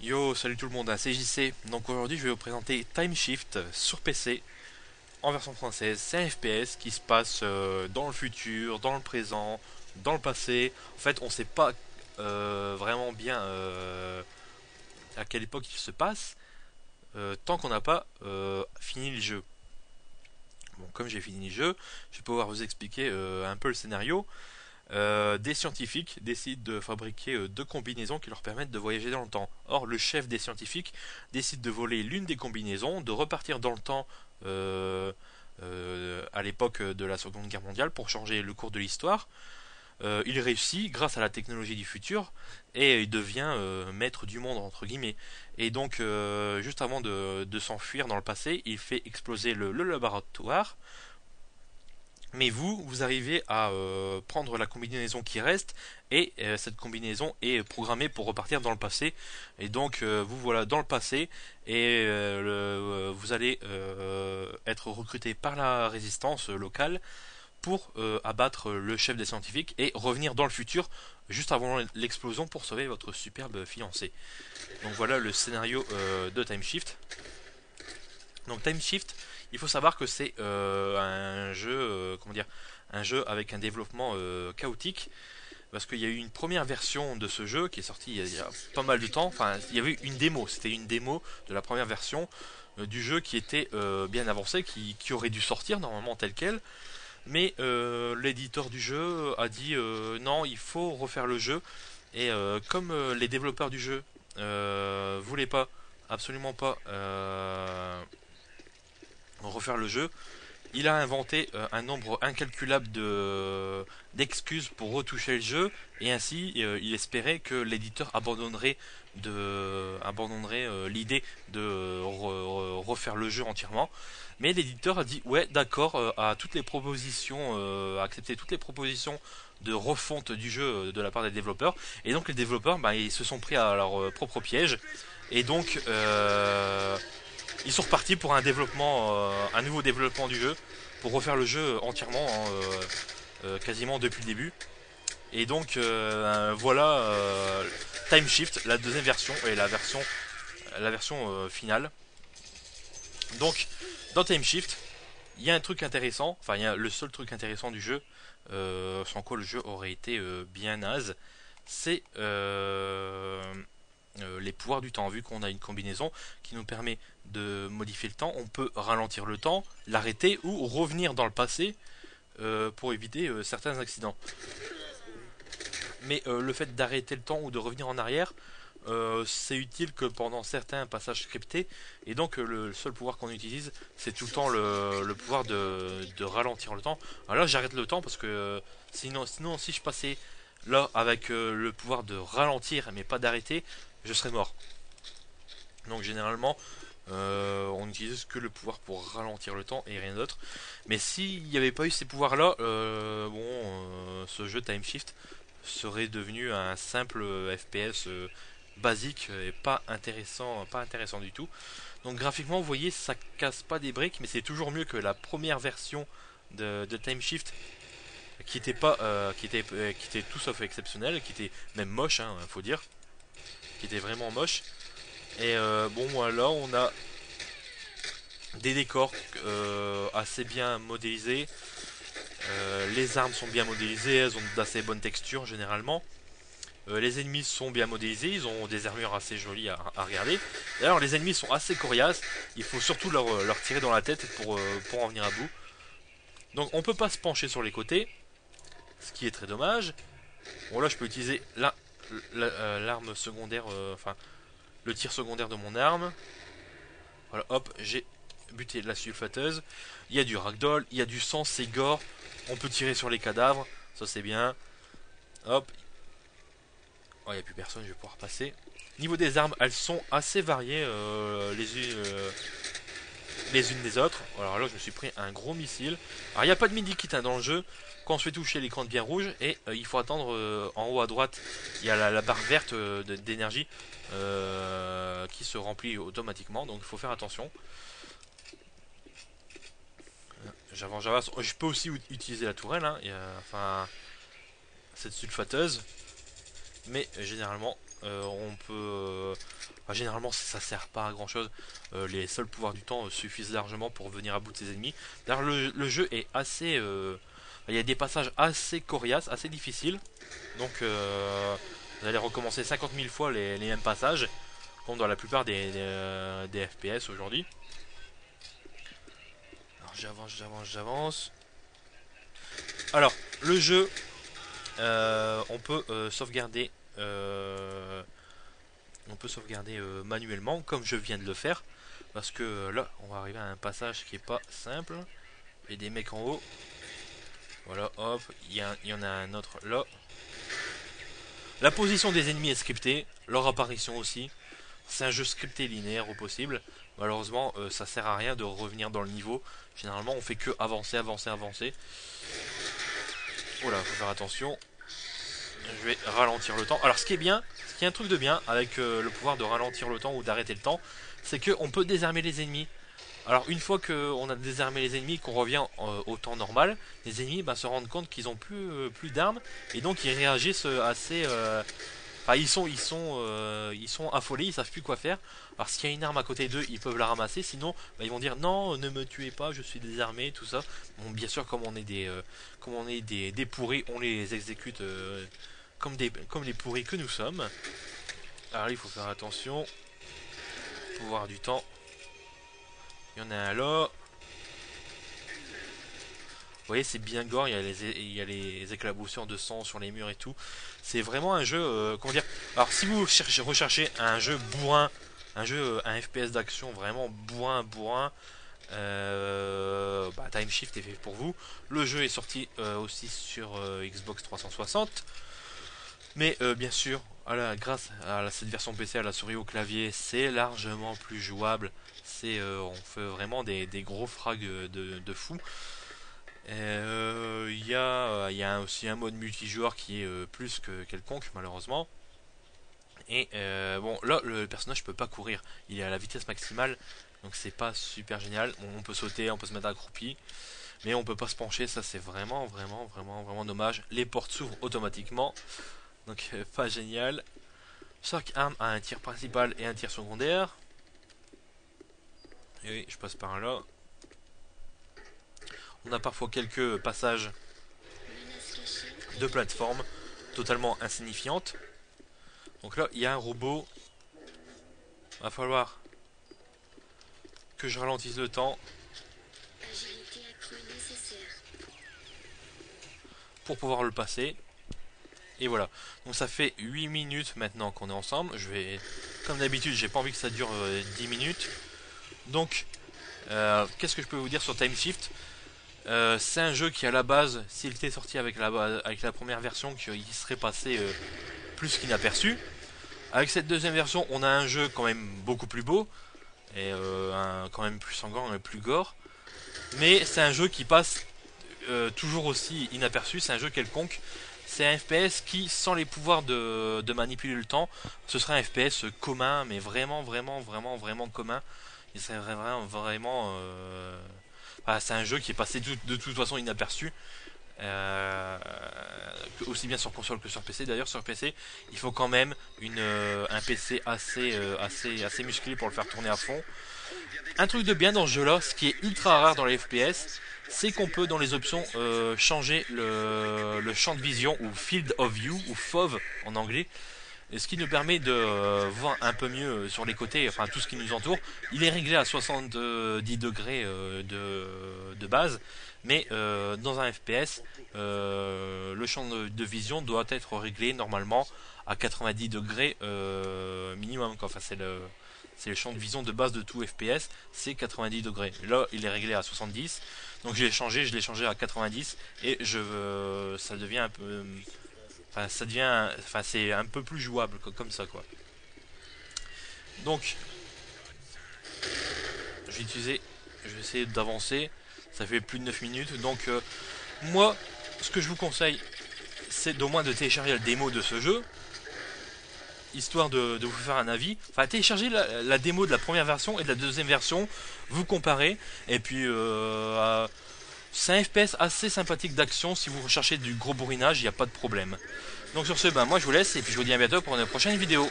Yo, salut tout le monde, c'est JC. Donc aujourd'hui, je vais vous présenter Time Shift sur PC en version française. C'est un FPS qui se passe dans le futur, dans le présent, dans le passé. En fait, on sait pas vraiment bien à quelle époque il se passe tant qu'on n'a pas fini le jeu. Bon, comme j'ai fini le jeu, je vais pouvoir vous expliquer un peu le scénario. Des scientifiques décident de fabriquer deux combinaisons qui leur permettent de voyager dans le temps. Or, le chef des scientifiques décide de voler l'une des combinaisons, de repartir dans le temps à l'époque de la Seconde Guerre mondiale pour changer le cours de l'histoire. Il réussit grâce à la technologie du futur et il devient maître du monde entre guillemets. Et donc, juste avant de s'enfuir dans le passé, il fait exploser le laboratoire, mais vous arrivez à prendre la combinaison qui reste et cette combinaison est programmée pour repartir dans le passé. Et donc vous voilà dans le passé et vous allez être recruté par la résistance locale pour abattre le chef des scientifiques et revenir dans le futur juste avant l'explosion pour sauver votre superbe fiancée. Donc voilà le scénario de Time Shift. Donc Time Shift, il faut savoir que c'est un jeu, comment dire, un jeu avec un développement chaotique, parce qu'il y a eu une première version de ce jeu qui est sortie il y a pas mal de temps. Enfin, il y avait une démo, c'était une démo de la première version du jeu qui était bien avancée, qui aurait dû sortir normalement tel quel. Mais l'éditeur du jeu a dit non, il faut refaire le jeu. Et comme les développeurs du jeu voulaient pas, absolument pas, refaire le jeu, il a inventé un nombre incalculable d'excuses pour retoucher le jeu et ainsi il espérait que l'éditeur abandonnerait l'idée de refaire le jeu entièrement. Mais l'éditeur a dit ouais d'accord à toutes les propositions, a accepté toutes les propositions de refonte du jeu de la part des développeurs, et donc les développeurs bah, ils se sont pris à leur propre piège et donc ils sont repartis pour un nouveau développement du jeu, pour refaire le jeu entièrement, hein, quasiment depuis le début. Et donc voilà Time Shift, la deuxième version et la version finale. Donc dans Time Shift, il y a un truc intéressant, enfin il y a le seul truc intéressant du jeu, sans quoi le jeu aurait été bien naze, c'est les pouvoirs du temps. Vu qu'on a une combinaison qui nous permet de modifier le temps, on peut ralentir le temps, l'arrêter ou revenir dans le passé pour éviter certains accidents. Mais le fait d'arrêter le temps ou de revenir en arrière, c'est utile que pendant certains passages scriptés, et donc le seul pouvoir qu'on utilise, c'est tout le temps le pouvoir de ralentir le temps. Alors là, j'arrête le temps parce que sinon, si je passais là avec le pouvoir de ralentir mais pas d'arrêter, je serais mort. Donc généralement, on n'utilise que le pouvoir pour ralentir le temps et rien d'autre. Mais s'il n'y avait pas eu ces pouvoirs-là, ce jeu Time Shift serait devenu un simple FPS basique et pas intéressant du tout. Donc graphiquement, vous voyez, ça casse pas des briques, mais c'est toujours mieux que la première version de Time Shift, qui était tout sauf exceptionnelle, qui était même moche, hein, faut dire, qui était vraiment moche. Et bon, voilà, on a des décors assez bien modélisés. Les armes sont bien modélisées, elles ont d'assez bonnes textures généralement. Les ennemis sont bien modélisés, ils ont des armures assez jolies à regarder. D'ailleurs, les ennemis sont assez coriaces, il faut surtout leur tirer dans la tête pour en venir à bout. Donc on peut pas se pencher sur les côtés, ce qui est très dommage. Bon là je peux utiliser l'arme secondaire, enfin le tir secondaire de mon arme. Voilà, hop, j'ai buté la sulfateuse. Il y a du ragdoll, il y a du sang, c'est gore. On peut tirer sur les cadavres, ça c'est bien. Hop. Oh, il n'y a plus personne, je vais pouvoir passer. Niveau des armes, elles sont assez variées les unes des autres. Alors là, je me suis pris un gros missile. Alors, il n'y a pas de midi kit hein, dans le jeu. Quand on se fait toucher, l'écran devient rouge. Et il faut attendre en haut à droite. Il y a la barre verte d'énergie qui se remplit automatiquement. Donc il faut faire attention. J'avance. Je peux aussi utiliser la tourelle. Hein. Enfin, cette sulfateuse. Mais généralement, on peut Enfin, généralement ça sert pas à grand chose. Les seuls pouvoirs du temps suffisent largement pour venir à bout de ses ennemis. D'ailleurs le jeu est assez... il y a des passages assez coriaces, assez difficiles. Donc vous allez recommencer 50 000 fois les mêmes passages, comme dans la plupart des FPS aujourd'hui. Alors j'avance. Alors, le jeu, on peut sauvegarder, manuellement, comme je viens de le faire, parce que là, on va arriver à un passage qui est pas simple. Il y a des mecs en haut. Voilà, hop, il y en a un autre là. La position des ennemis est scriptée, leur apparition aussi. C'est un jeu scripté linéaire au possible. Malheureusement, ça sert à rien de revenir dans le niveau. Généralement, on fait que avancer, avancer, avancer. Oh là, faut faire attention. Je vais ralentir le temps. Alors, ce qui est un truc de bien avec le pouvoir de ralentir le temps ou d'arrêter le temps, c'est qu'on peut désarmer les ennemis. Alors, une fois qu'on a désarmé les ennemis, qu'on revient au temps normal, les ennemis se rendent compte qu'ils ont plus d'armes et donc ils réagissent assez. Enfin, ils sont affolés, ils savent plus quoi faire. Alors, s'il y a une arme à côté d'eux, ils peuvent la ramasser. Sinon, ils vont dire non, ne me tuez pas, je suis désarmé, tout ça. Bon, bien sûr, comme on est des pourris, on les exécute comme les pourris que nous sommes. Alors, il faut faire attention. Pouvoir du temps. Il y en a un là. Vous voyez, c'est bien gore, il y a les éclaboussures de sang sur les murs et tout. C'est vraiment un jeu, comment dire. Alors, si vous recherchez un jeu bourrin, un FPS d'action vraiment bourrin, Time Shift est fait pour vous. Le jeu est sorti aussi sur Xbox 360. Mais bien sûr, grâce à cette version PC, à la souris au clavier, c'est largement plus jouable. On fait vraiment des gros frags de fou. Il y a aussi un mode multijoueur qui est plus que quelconque malheureusement. Et bon, là le personnage peut pas courir, il est à la vitesse maximale, donc c'est pas super génial. Bon, on peut sauter, on peut se mettre accroupi, mais on peut pas se pencher, ça c'est vraiment dommage. Les portes s'ouvrent automatiquement, donc pas génial. Chaque arme a un tir principal et un tir secondaire. Et oui, je passe par là. On a parfois quelques passages de plateforme totalement insignifiantes. Donc là, il y a un robot. Va falloir que je ralentisse le temps pour pouvoir le passer. Et voilà. Donc ça fait 8 minutes maintenant qu'on est ensemble. Je vais, comme d'habitude, j'ai pas envie que ça dure 10 minutes. Donc, qu'est-ce que je peux vous dire sur Time Shift? C'est un jeu qui à la base, s'il était sorti avec la première version, il serait passé plus qu'inaperçu. Avec cette deuxième version, on a un jeu quand même beaucoup plus beau et quand même plus sanglant et plus gore. Mais c'est un jeu qui passe toujours aussi inaperçu. C'est un jeu quelconque. C'est un FPS qui, sans les pouvoirs de manipuler le temps, ce serait un FPS commun, mais vraiment commun. Il serait vraiment c'est un jeu qui est passé de toute façon inaperçu. Aussi bien sur console que sur PC. D'ailleurs, sur PC, il faut quand même un PC assez musclé pour le faire tourner à fond. Un truc de bien dans ce jeu-là, ce qui est ultra rare dans les FPS, c'est qu'on peut dans les options changer le champ de vision ou field of view ou FOV en anglais. Et ce qui nous permet de voir un peu mieux sur les côtés, enfin tout ce qui nous entoure. Il est réglé à 70 degrés de base, mais dans un FPS, le champ de vision doit être réglé normalement à 90 degrés minimum. Enfin, c'est le champ de vision de base de tout FPS, c'est 90 degrés. Là, il est réglé à 70, donc je l'ai changé à 90 et ça devient un peu... c'est un peu plus jouable comme ça quoi. Donc, je vais essayer d'avancer. Ça fait plus de 9 minutes. Donc, moi, ce que je vous conseille, c'est d'au moins de télécharger la démo de ce jeu, histoire de vous faire un avis. Enfin, téléchargez la démo de la première version et de la deuxième version, vous comparez, et puis c'est un FPS assez sympathique d'action. Si vous recherchez du gros bourrinage, il n'y a pas de problème. Donc sur ce, moi je vous laisse et puis je vous dis à bientôt pour une prochaine vidéo.